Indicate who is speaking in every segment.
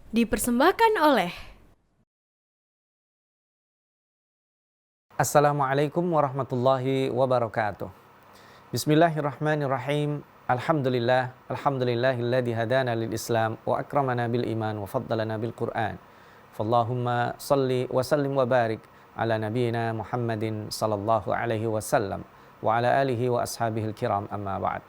Speaker 1: Dipersembahkan oleh
Speaker 2: Assalamualaikum warahmatullahi wabarakatuh. Bismillahirrahmanirrahim. Alhamdulillahilladzi hadana lil Islam wa akramana bil iman wa faddalana bil Qur'an. Fallahumma salli wa sallim wa barik ala nabiyyina Muhammadin sallallahu alaihi wasallam wa ala alihi wa ashabihil kiram, amma ba'd.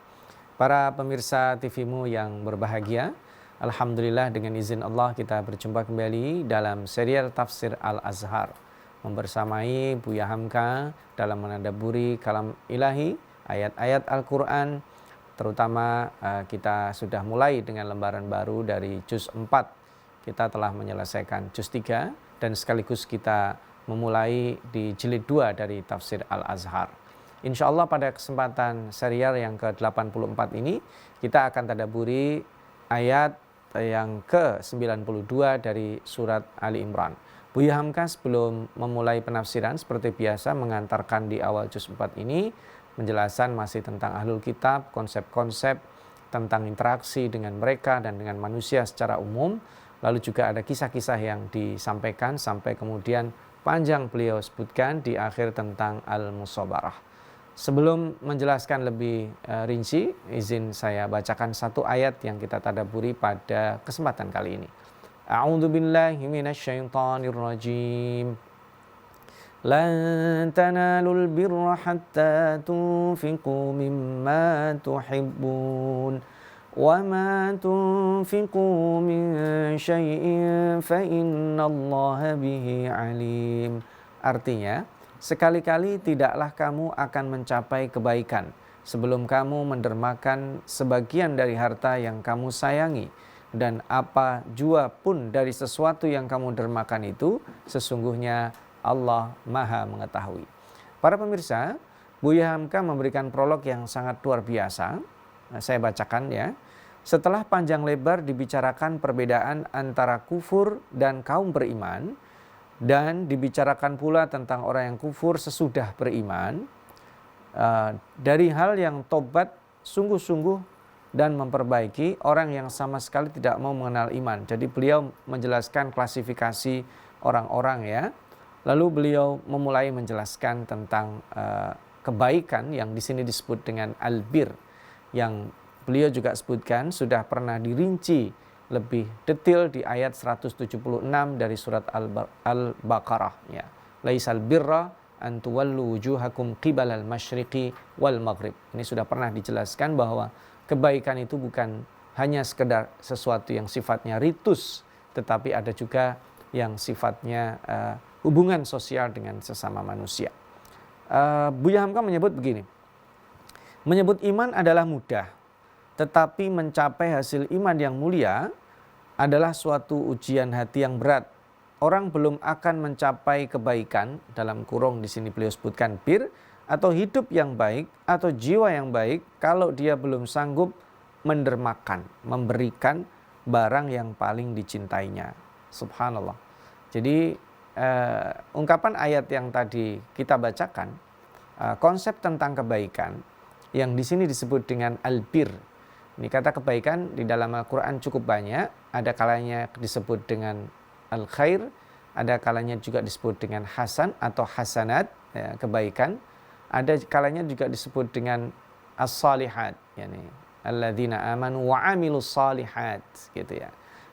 Speaker 2: Para pemirsa TV-mu yang berbahagia, alhamdulillah dengan izin Allah kita berjumpa kembali dalam serial Tafsir Al-Azhar, membersamai Buya Hamka dalam menadabburi kalam ilahi, ayat-ayat Al-Quran. Terutama kita sudah mulai dengan lembaran baru dari juz 4. Kita telah menyelesaikan juz 3 dan sekaligus kita memulai di jilid 2 dari Tafsir Al-Azhar. Insya Allah pada kesempatan serial yang ke-84 ini kita akan tadabburi ayat yang ke-92 dari surat Ali Imran. Buya Hamka sebelum memulai penafsiran seperti biasa mengantarkan di awal juz 4 ini penjelasan masih tentang ahlul kitab, konsep-konsep tentang interaksi dengan mereka dan dengan manusia secara umum. Lalu juga ada kisah-kisah yang disampaikan sampai kemudian panjang beliau sebutkan di akhir tentang al-musabarah. Sebelum menjelaskan lebih rinci, izin saya bacakan satu ayat yang kita tadabburi pada kesempatan kali ini. A'udzu billahi minasyaitonir rajim. Lan tanalul birra hatta tunfiqu mimma tuhibbun wa ma tunfiqu min syai'in fa innallaha bihi alim. Artinya, sekali-kali tidaklah kamu akan mencapai kebaikan sebelum kamu mendermakan sebagian dari harta yang kamu sayangi. Dan apa jua pun dari sesuatu yang kamu dermakan itu, sesungguhnya Allah Maha mengetahui. Para pemirsa, Buya Hamka memberikan prolog yang sangat luar biasa. Saya bacakan ya. Setelah panjang lebar dibicarakan perbedaan antara kufur dan kaum beriman, dan dibicarakan pula tentang orang yang kufur sesudah beriman, dari hal yang tobat sungguh-sungguh dan memperbaiki orang yang sama sekali tidak mau mengenal iman. Jadi beliau menjelaskan klasifikasi orang-orang ya. Lalu beliau memulai menjelaskan tentang kebaikan yang di sini disebut dengan al-bir, yang beliau juga sebutkan sudah pernah dirinci lebih detail di ayat 176 dari surat Al-Baqarah ya. Laisal birra an tuwallu wujuhakum qibalal masyriqi wal maghrib. Ini sudah pernah dijelaskan bahwa kebaikan itu bukan hanya sekedar sesuatu yang sifatnya ritus, tetapi ada juga yang sifatnya hubungan sosial dengan sesama manusia. Buya Hamka menyebut begini. Menyebut iman adalah mudah, tetapi mencapai hasil iman yang mulia adalah suatu ujian hati yang berat. Orang belum akan mencapai kebaikan, dalam kurung di sini beliau sebutkan bir, atau hidup yang baik, atau jiwa yang baik, kalau dia belum sanggup mendermakan, memberikan barang yang paling dicintainya. Subhanallah. Jadi ungkapan ayat yang tadi kita bacakan, konsep tentang kebaikan yang di sini disebut dengan al-bir. Ini kata kebaikan di dalam Al-Quran cukup banyak. Ada kalanya disebut dengan al-khair, ada kalanya juga disebut dengan hasan atau hasanat, ya, kebaikan. Ada kalanya juga disebut dengan as-salihat, yani alladzina amanu wa amilus salihat, gitu ya.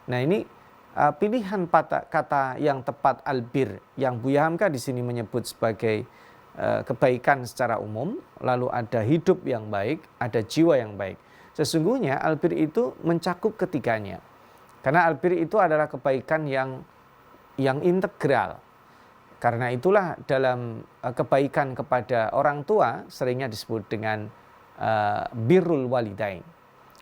Speaker 2: Nah, ini pilihan kata yang tepat albir yang Buya Hamka di sini menyebut sebagai kebaikan secara umum, lalu ada hidup yang baik, ada jiwa yang baik. Sesungguhnya albir itu mencakup ketiganya. Karena albir itu adalah kebaikan yang integral. Karena itulah dalam kebaikan kepada orang tua seringnya disebut dengan birrul walidain.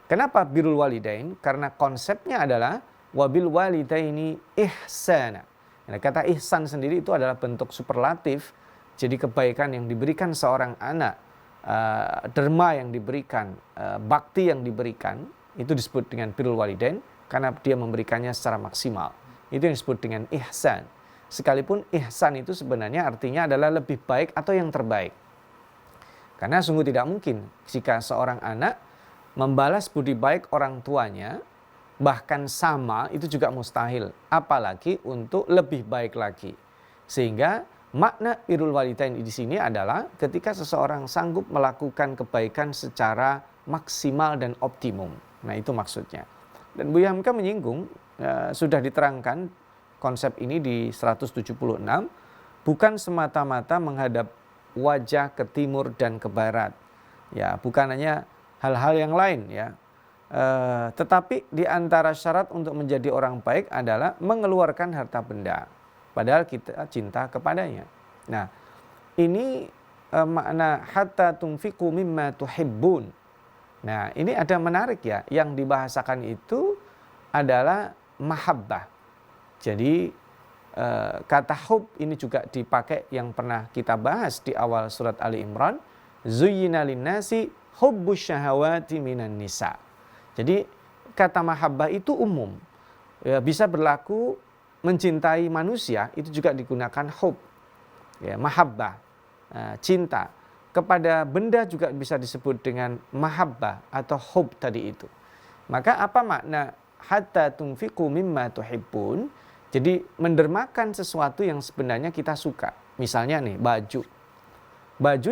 Speaker 2: Kenapa birrul walidain? Karena konsepnya adalah wabil walidaini ihsana. Nah, kata ihsan sendiri itu adalah bentuk superlatif. Jadi kebaikan yang diberikan seorang anak, derma yang diberikan, bakti yang diberikan, itu disebut dengan birrul walidain karena dia memberikannya secara maksimal. Itu yang disebut dengan ihsan. Sekalipun ihsan itu sebenarnya artinya adalah lebih baik atau yang terbaik. Karena sungguh tidak mungkin jika seorang anak membalas budi baik orang tuanya bahkan sama itu juga mustahil, apalagi untuk lebih baik lagi. Sehingga makna birrul walidain di sini adalah ketika seseorang sanggup melakukan kebaikan secara maksimal dan optimum. Nah, itu maksudnya. Dan Buya Hamka menyinggung, sudah diterangkan konsep ini di 176, bukan semata-mata menghadap wajah ke timur dan ke barat. Ya, bukan hanya hal-hal yang lain ya. Tetapi di antara syarat untuk menjadi orang baik adalah mengeluarkan harta benda, padahal kita cinta kepadanya. Nah, ini makna hatta tunfiqu mimma tuhibbun. Nah, ini ada menarik ya, yang dibahasakan itu adalah mahabbah. Jadi kata hub ini juga dipakai yang pernah kita bahas di awal surat Ali Imran, zuyyina linnasi hubbus syahawati minan nisa. Jadi kata mahabbah itu umum, ya, bisa berlaku mencintai manusia, itu juga digunakan hub, ya, mahabbah, cinta. Kepada benda juga bisa disebut dengan mahabbah atau hub tadi itu. Maka apa makna hatta tunfiqu mimma tuhibbun? Jadi mendermakan sesuatu yang sebenarnya kita suka. Misalnya nih baju. Baju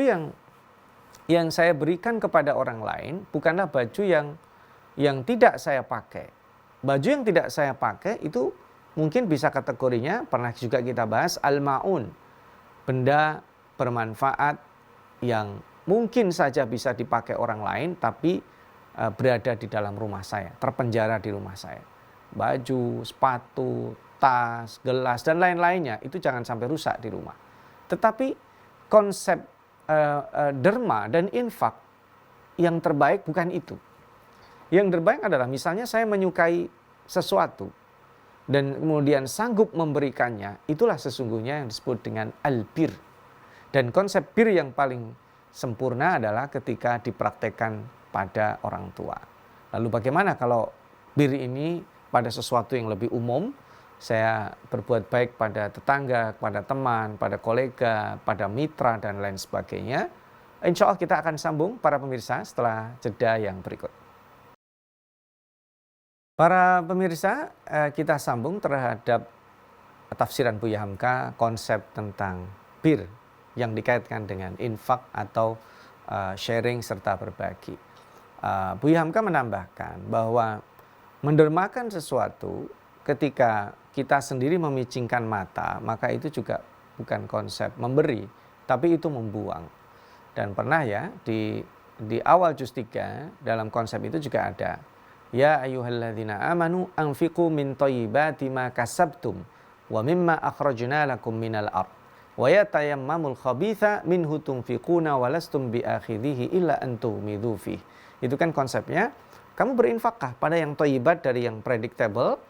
Speaker 2: yang saya berikan kepada orang lain bukanlah baju yang tidak saya pakai. Baju yang tidak saya pakai itu mungkin bisa kategorinya, pernah juga kita bahas, al-ma'un. Benda bermanfaat yang mungkin saja bisa dipakai orang lain tapi berada di dalam rumah saya, terpenjara di rumah saya. Baju, sepatu, tas, gelas, dan lain-lainnya itu jangan sampai rusak di rumah. Tetapi konsep derma dan infak yang terbaik bukan itu. Yang terbaik adalah misalnya saya menyukai sesuatu dan kemudian sanggup memberikannya, itulah sesungguhnya yang disebut dengan albir. Dan konsep bir yang paling sempurna adalah ketika dipraktekkan pada orang tua. Lalu bagaimana kalau bir ini pada sesuatu yang lebih umum? Saya berbuat baik pada tetangga, pada teman, pada kolega, pada mitra, dan lain sebagainya. Insya Allah kita akan sambung para pemirsa setelah jeda yang berikut. Para pemirsa, kita sambung terhadap tafsiran Buya Hamka konsep tentang bir yang dikaitkan dengan infak atau sharing serta berbagi. Buya Hamka menambahkan bahwa mendermakan sesuatu ketika kita sendiri memicingkan mata, maka itu juga bukan konsep memberi, tapi itu membuang. Dan pernah ya di awal juz 3 dalam konsep itu juga ada, ya ayyuhalladzina amanu anfiqu min thayyibati ma kasabtum wa mimma akhrajna lakum minal ardh wa yatayammamul khabitha minhu tunfiquna wa lastum biakhidhihi illa an tughmidu fih. Itu kan konsepnya, kamu berinfakkah pada yang thayyibat dari yang predictable.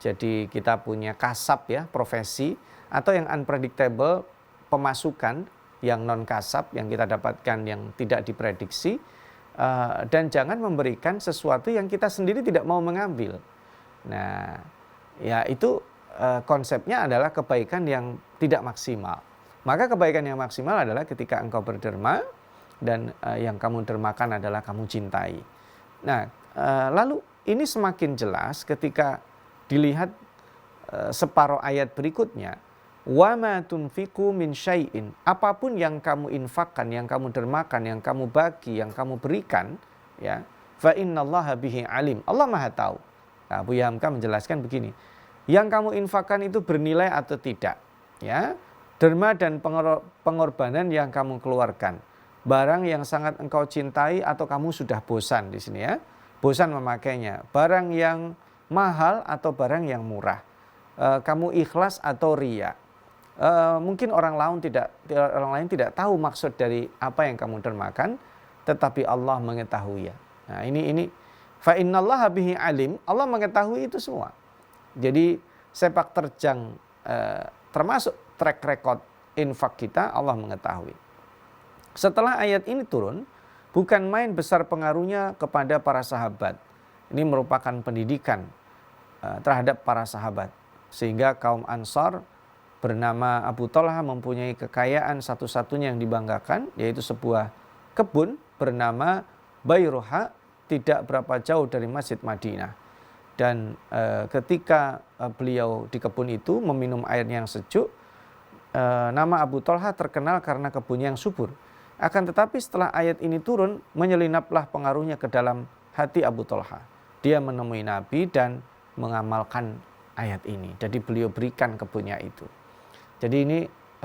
Speaker 2: Jadi kita punya kasab ya, profesi, atau yang unpredictable, pemasukan yang non kasab yang kita dapatkan yang tidak diprediksi, dan jangan memberikan sesuatu yang kita sendiri tidak mau mengambil. Nah, ya itu konsepnya adalah kebaikan yang tidak maksimal. Maka kebaikan yang maksimal adalah ketika engkau berderma dan yang kamu dermakan adalah kamu cintai. Nah, lalu ini semakin jelas ketika dilihat separuh ayat berikutnya. Wa ma tunfiqu min syai'in, apapun yang kamu infakkan, yang kamu dermakan, yang kamu bagi, yang kamu berikan, ya, fa innallaha bihi alim. Allah Maha tahu. Nah, Buya Hamka menjelaskan begini. Yang kamu infakkan itu bernilai atau tidak, ya. Derma dan pengorbanan yang kamu keluarkan, barang yang sangat engkau cintai atau kamu sudah bosan di sini ya, bosan memakainya, barang yang mahal atau barang yang murah, kamu ikhlas atau riya. Mungkin orang lain tidak tahu maksud dari apa yang kamu dermakan, tetapi Allah mengetahui ya. Nah, ini fa innallaha bihi alim, Allah mengetahui itu semua. Jadi sepak terjang termasuk track record infak kita, Allah mengetahui. Setelah ayat ini turun, bukan main besar pengaruhnya kepada para sahabat. Ini merupakan pendidikan terhadap para sahabat. Sehingga kaum Ansar bernama Abu Talha mempunyai kekayaan satu-satunya yang dibanggakan, yaitu sebuah kebun bernama Bayruha, tidak berapa jauh dari Masjid Madinah. Dan ketika beliau di kebun itu meminum airnya yang sejuk, nama Abu Thalha terkenal karena kebunnya yang subur. Akan tetapi setelah ayat ini turun, menyelinaplah pengaruhnya ke dalam hati Abu Thalha. Dia menemui Nabi dan mengamalkan ayat ini. Jadi beliau berikan kebunnya itu. Jadi ini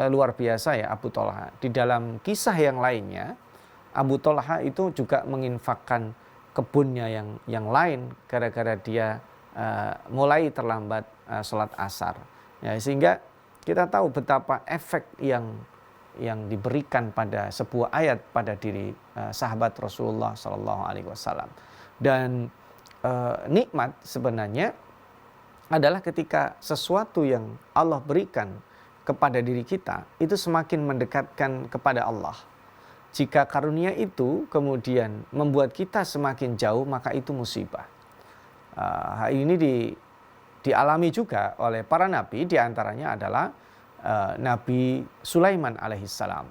Speaker 2: luar biasa ya Abu Thalha. Di dalam kisah yang lainnya, Abu Thalha itu juga menginfakkan kebunnya yang lain gara-gara dia mulai terlambat sholat asar. Ya, sehingga kita tahu betapa efek yang diberikan pada sebuah ayat pada diri sahabat Rasulullah SAW. Dan nikmat sebenarnya adalah ketika sesuatu yang Allah berikan kepada diri kita itu semakin mendekatkan kepada Allah. Jika karunia itu kemudian membuat kita semakin jauh, maka itu musibah. Hal ini dialami juga oleh para nabi, diantaranya adalah Nabi Sulaiman alaihissalam.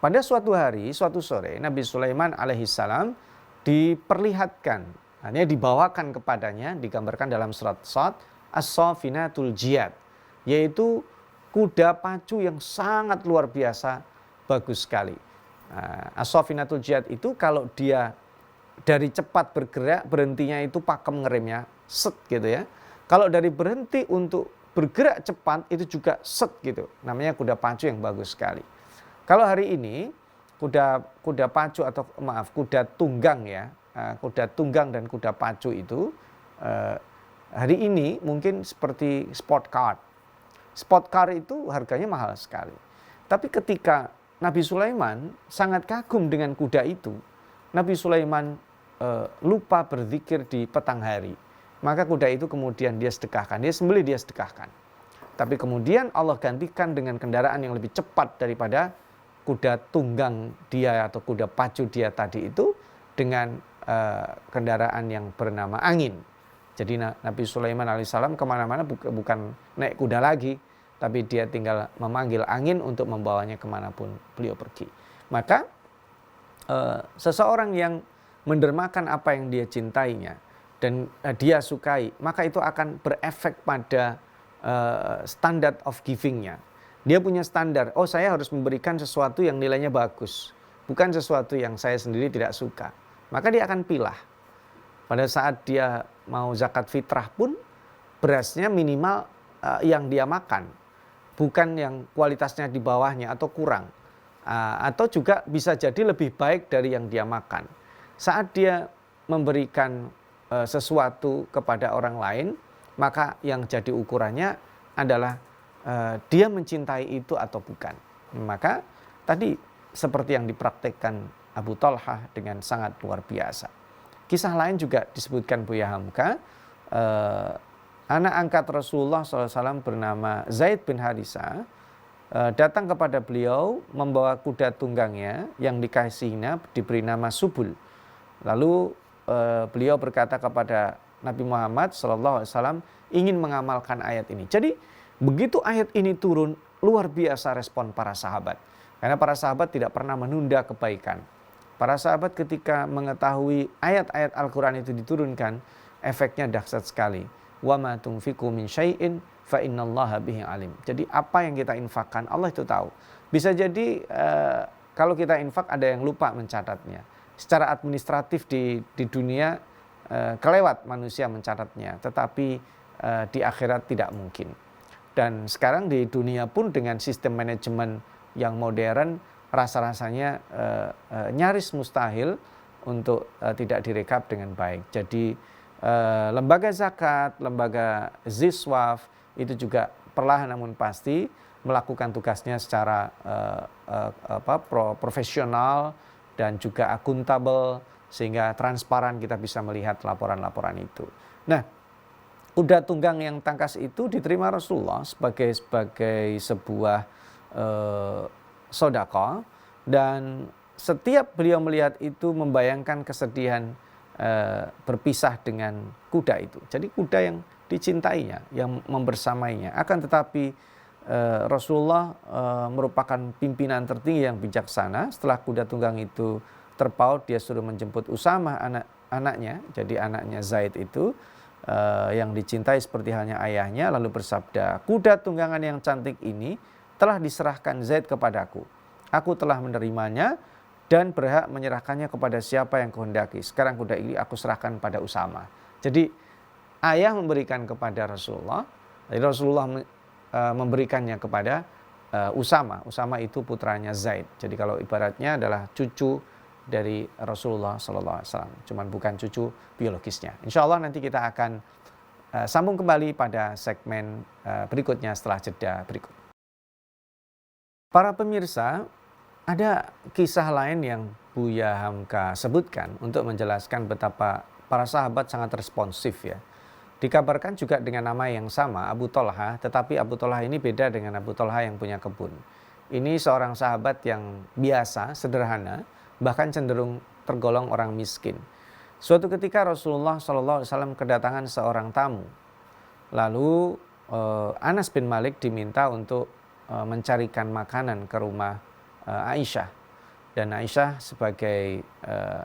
Speaker 2: Pada suatu hari, suatu sore, Nabi Sulaiman alaihissalam diperlihatkan, hanya dibawakan kepadanya, digambarkan dalam surat Shad, As-Safinatul Jiyad, yaitu kuda pacu yang sangat luar biasa, bagus sekali. As-Safinatul Jiyad itu kalau dia dari cepat bergerak, berhentinya itu pakem ngeremnya, set gitu ya. Kalau dari berhenti untuk bergerak cepat itu juga set gitu. Namanya kuda pacu yang bagus sekali. Kalau hari ini kuda pacu atau kuda tunggang ya, kuda tunggang dan kuda pacu itu hari ini mungkin seperti sport car. Sport car itu harganya mahal sekali. Tapi ketika Nabi Sulaiman sangat kagum dengan kuda itu, Nabi Sulaiman lupa berzikir di petang hari. Maka kuda itu kemudian dia sedekahkan, dia sembelih, dia sedekahkan. Tapi kemudian Allah gantikan dengan kendaraan yang lebih cepat daripada kuda tunggang dia atau kuda pacu dia tadi itu, dengan kendaraan yang bernama angin. Jadi Nabi Sulaiman alaihissalam kemana-mana bukan naik kuda lagi, tapi dia tinggal memanggil angin untuk membawanya kemanapun beliau pergi. Maka seseorang yang mendermakan apa yang dia cintainya dan dia sukai, maka itu akan berefek pada standard of giving-nya. Dia punya standar, oh saya harus memberikan sesuatu yang nilainya bagus, bukan sesuatu yang saya sendiri tidak suka. Maka dia akan pilah. Pada saat dia mau zakat fitrah pun, berasnya minimal yang dia makan, bukan yang kualitasnya di bawahnya atau kurang. Atau juga bisa jadi lebih baik dari yang dia makan. Saat dia memberikan sesuatu kepada orang lain, maka yang jadi ukurannya adalah dia mencintai itu atau bukan. Maka tadi seperti yang dipraktekkan Abu Thalha dengan sangat luar biasa. Kisah lain juga disebutkan Buya Hamka, anak angkat Rasulullah SAW bernama Zaid bin Haritha datang kepada beliau membawa kuda tunggangnya yang dikasihinya, diberi nama Subul. Lalu beliau berkata kepada Nabi Muhammad SAW ingin mengamalkan ayat ini. Jadi begitu ayat ini turun, luar biasa respon para sahabat. Karena para sahabat tidak pernah menunda kebaikan. Para sahabat ketika mengetahui ayat-ayat Al-Quran itu diturunkan, efeknya dahsyat sekali. Wa ma tunfiqu min syai'in fa innallaha bihi alim. Jadi apa yang kita infakkan, Allah itu tahu. Bisa jadi kalau kita infak ada yang lupa mencatatnya. Secara administratif di dunia kelewat manusia mencatatnya, tetapi di akhirat tidak mungkin. Dan sekarang di dunia pun dengan sistem manajemen yang modern, rasa-rasanya nyaris mustahil untuk tidak direkap dengan baik. Jadi lembaga zakat, lembaga ziswaf itu juga perlahan namun pasti melakukan tugasnya secara profesional dan juga akuntabel, sehingga transparan kita bisa melihat laporan-laporan itu. Nah, kuda tunggang yang tangkas itu diterima Rasulullah sebagai sebuah sedekah, dan setiap beliau melihat itu membayangkan kesedihan berpisah dengan kuda itu. Jadi kuda yang dicintainya, yang membersamainya. Akan tetapi Rasulullah merupakan pimpinan tertinggi yang bijaksana. Setelah kuda tunggang itu terpaut, dia suruh menjemput Usamah anak anaknya. Jadi anaknya Zaid itu yang dicintai seperti halnya ayahnya, lalu bersabda, kuda tunggangan yang cantik ini telah diserahkan Zaid kepadaku. Aku telah menerimanya dan berhak menyerahkannya kepada siapa yang kehendaki. Sekarang kuda ini aku serahkan pada Usama. Jadi ayah memberikan kepada Rasulullah, jadi Rasulullah memberikannya kepada Usama. Usama itu putranya Zaid. Jadi kalau ibaratnya adalah cucu dari Rasulullah SAW. Cuman bukan cucu biologisnya. Insya Allah nanti kita akan sambung kembali pada segmen berikutnya setelah jeda berikut. Para pemirsa, ada kisah lain yang Buya Hamka sebutkan untuk menjelaskan betapa para sahabat sangat responsif ya. Dikabarkan juga dengan nama yang sama, Abu Tolha, tetapi Abu Tolha ini beda dengan Abu Tolha yang punya kebun. Ini seorang sahabat yang biasa, sederhana, bahkan cenderung tergolong orang miskin. Suatu ketika Rasulullah SAW kedatangan seorang tamu. Lalu Anas bin Malik diminta untuk mencarikan makanan ke rumah Aisyah. Dan Aisyah sebagai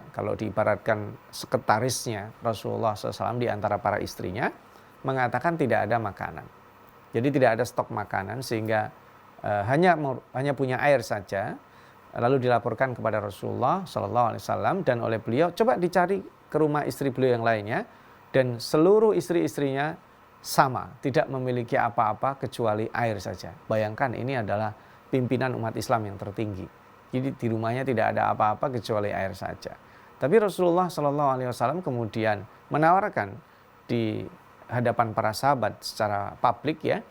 Speaker 2: kalau diibaratkan sekretarisnya Rasulullah SAW di antara para istrinya mengatakan tidak ada makanan. Jadi tidak ada stok makanan sehingga hanya punya air saja. Lalu dilaporkan kepada Rasulullah SAW dan oleh beliau coba dicari ke rumah istri beliau yang lainnya dan seluruh istri-istrinya sama, tidak memiliki apa-apa kecuali air saja. Bayangkan ini adalah pimpinan umat Islam yang tertinggi. Jadi di rumahnya tidak ada apa-apa kecuali air saja. Tapi Rasulullah SAW kemudian menawarkan di hadapan para sahabat secara publik ya,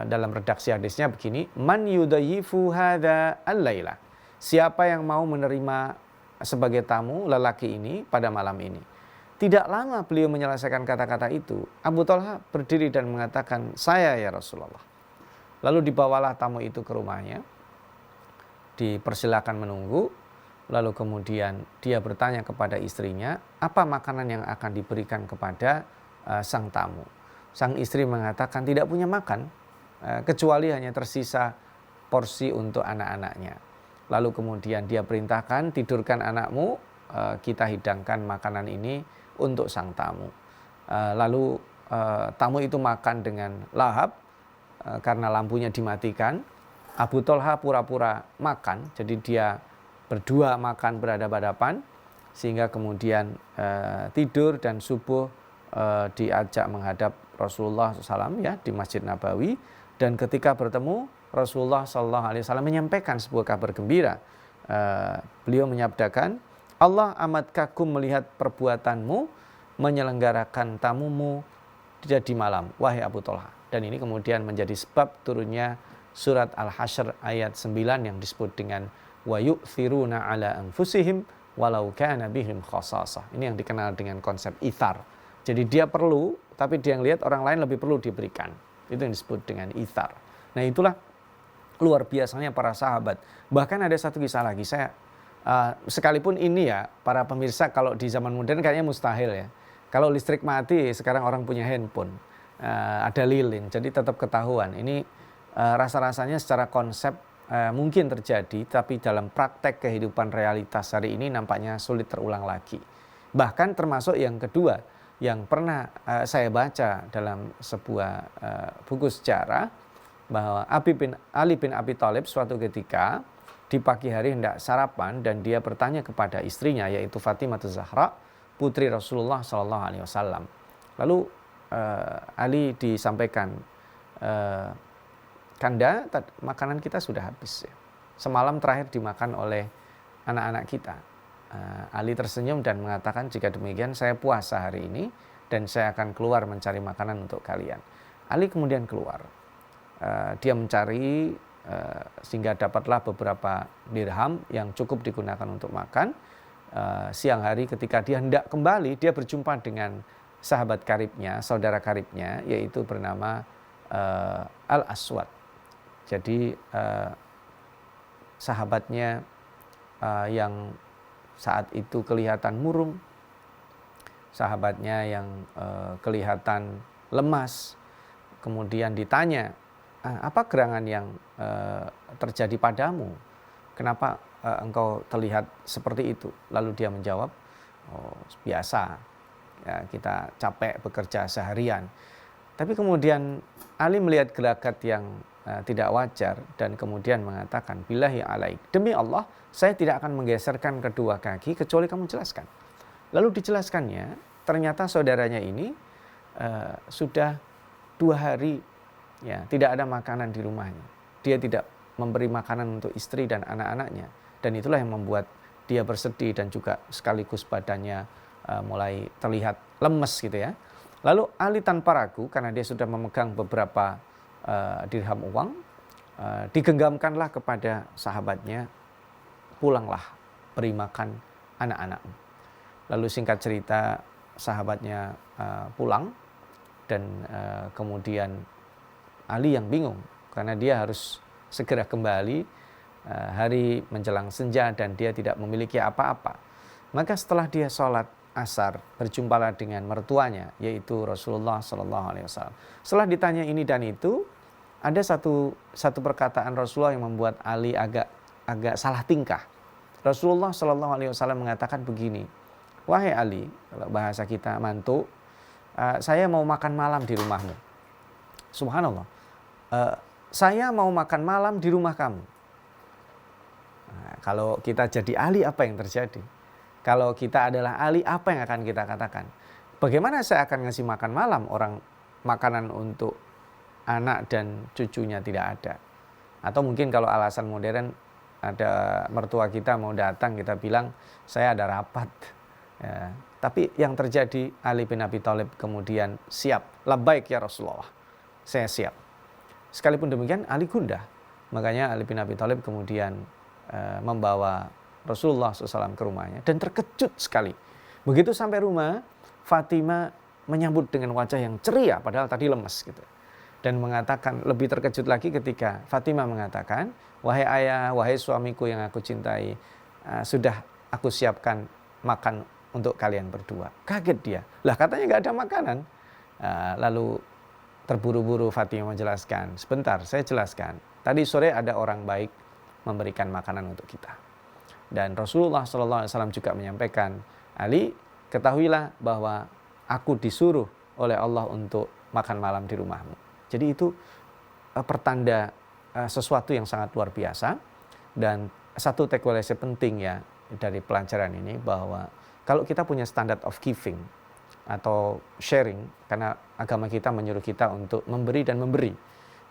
Speaker 2: dalam redaksi hadisnya begini, man yudayifu hadza al-laila. Siapa yang mau menerima sebagai tamu lelaki ini pada malam ini. Tidak lama beliau menyelesaikan kata-kata itu, Abu Tolha berdiri dan mengatakan, saya ya Rasulullah. Lalu dibawalah tamu itu ke rumahnya. Dipersilakan menunggu, lalu kemudian dia bertanya kepada istrinya, apa makanan yang akan diberikan kepada sang tamu. Sang istri mengatakan tidak punya makan, kecuali hanya tersisa porsi untuk anak-anaknya. Lalu kemudian dia perintahkan, tidurkan anakmu, kita hidangkan makanan ini untuk sang tamu. Lalu tamu itu makan dengan lahap, karena lampunya dimatikan. Abu Tolha pura-pura makan, jadi dia berdua makan berhadapan-hadapan, sehingga kemudian tidur dan subuh diajak menghadap Rasulullah SAW ya, di Masjid Nabawi. Dan ketika bertemu, Rasulullah SAW menyampaikan sebuah kabar gembira. Beliau menyabdakan, Allah amat kagum melihat perbuatanmu menyelenggarakan tamumu di malam, wahai Abu Tolha. Dan ini kemudian menjadi sebab turunnya surat Al-Hasyr ayat 9 yang disebut dengan wa yu'thiruna ala anfusihim walau kana bihim khasasah. Ini yang dikenal dengan konsep ithar. Jadi dia perlu, tapi dia yang lihat orang lain lebih perlu diberikan. Itu yang disebut dengan ithar. Nah itulah luar biasanya para sahabat. Bahkan ada satu kisah lagi, saya sekalipun ini ya para pemirsa kalau di zaman modern kayaknya mustahil ya. Kalau listrik mati sekarang orang punya handphone, ada lilin, jadi tetap ketahuan. Ini rasa-rasanya secara konsep mungkin terjadi, tapi dalam praktek kehidupan realitas hari ini nampaknya sulit terulang lagi. Bahkan termasuk yang kedua yang pernah saya baca dalam sebuah buku sejarah, bahwa Ali bin Abi Thalib suatu ketika di pagi hari hendak sarapan dan dia bertanya kepada istrinya yaitu Fatimah Zahra, putri Rasulullah SAW. Lalu Ali disampaikan, Kanda, makanan kita sudah habis ya. Semalam terakhir dimakan oleh anak-anak kita. Ali tersenyum dan mengatakan, jika demikian saya puasa hari ini dan saya akan keluar mencari makanan untuk kalian. Ali kemudian keluar. Dia mencari sehingga dapatlah beberapa dirham yang cukup digunakan untuk makan. Siang hari ketika dia hendak kembali, dia berjumpa dengan sahabat karibnya, saudara karibnya, yaitu bernama Al-Aswad. Jadi sahabatnya yang saat itu kelihatan murung, sahabatnya yang kelihatan lemas, kemudian ditanya, apa gerangan yang terjadi padamu? Kenapa engkau terlihat seperti itu? Lalu dia menjawab, oh, biasa, ya, kita capek bekerja seharian. Tapi kemudian Ali melihat gelagat yang tidak wajar dan kemudian mengatakan, billahi alaik, demi Allah saya tidak akan menggeserkan kedua kaki kecuali kamu jelaskan. Lalu dijelaskannya, ternyata saudaranya ini sudah 2 hari ya tidak ada makanan di rumahnya. Dia tidak memberi makanan untuk istri dan anak-anaknya, dan itulah yang membuat dia bersedih dan juga sekaligus badannya mulai terlihat lemes gitu ya. Lalu Ali tanpa ragu karena dia sudah memegang beberapa dirham uang, digenggamkanlah kepada sahabatnya, pulanglah, beri makan anak-anakmu. Lalu singkat cerita sahabatnya pulang dan kemudian Ali yang bingung karena dia harus segera kembali, hari menjelang senja dan dia tidak memiliki apa-apa. Maka setelah dia sholat asar, berjumpalah dengan mertuanya, yaitu Rasulullah SAW. Setelah ditanya ini dan itu, ada satu perkataan Rasulullah yang membuat Ali agak salah tingkah. Rasulullah SAW mengatakan begini, wahai Ali, kalau bahasa kita mantu, saya mau makan malam di rumahmu. Subhanallah, saya mau makan malam di rumah kamu. Nah, kalau kita jadi Ali, apa yang terjadi? Kalau kita adalah Ali, apa yang akan kita katakan? Bagaimana saya akan ngasih makan malam orang makanan untuk anak dan cucunya tidak ada? Atau mungkin kalau alasan modern, ada mertua kita mau datang, kita bilang saya ada rapat. Ya, tapi yang terjadi, Ali bin Abi Thalib kemudian siap. Labbaik ya Rasulullah, saya siap. Sekalipun demikian Ali gundah. Makanya Ali bin Abi Thalib kemudian membawa Rasulullah SAW ke rumahnya dan terkejut sekali. Begitu sampai rumah, Fatimah menyambut dengan wajah yang ceria padahal tadi lemes gitu. Dan mengatakan, lebih terkejut lagi ketika Fatimah mengatakan, wahai ayah, wahai suamiku yang aku cintai, sudah aku siapkan makan untuk kalian berdua. Kaget dia, lah katanya nggak ada makanan. Lalu terburu-buru Fatimah menjelaskan, sebentar saya jelaskan, tadi sore ada orang baik memberikan makanan untuk kita. Dan Rasulullah SAW juga menyampaikan, Ali, ketahuilah bahwa aku disuruh oleh Allah untuk makan malam di rumahmu. Jadi itu pertanda sesuatu yang sangat luar biasa. Dan satu takeaway penting ya dari pelajaran ini, bahwa kalau kita punya standard of giving atau sharing, karena agama kita menyuruh kita untuk memberi dan memberi.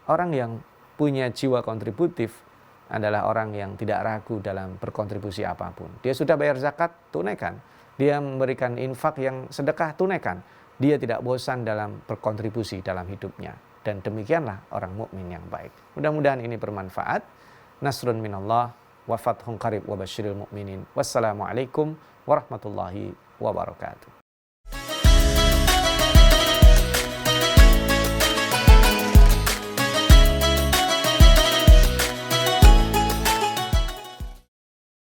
Speaker 2: Orang yang punya jiwa kontributif adalah orang yang tidak ragu dalam berkontribusi apapun. Dia sudah bayar zakat, tunaikan. Dia memberikan infak yang sedekah, tunaikan. Dia tidak bosan dalam berkontribusi dalam hidupnya. Dan demikianlah orang mukmin yang baik. Mudah-mudahan ini bermanfaat. Nasrun minallah wa fathun qarib wa basyiril mu'minin. Wassalamualaikum warahmatullahi wabarakatuh.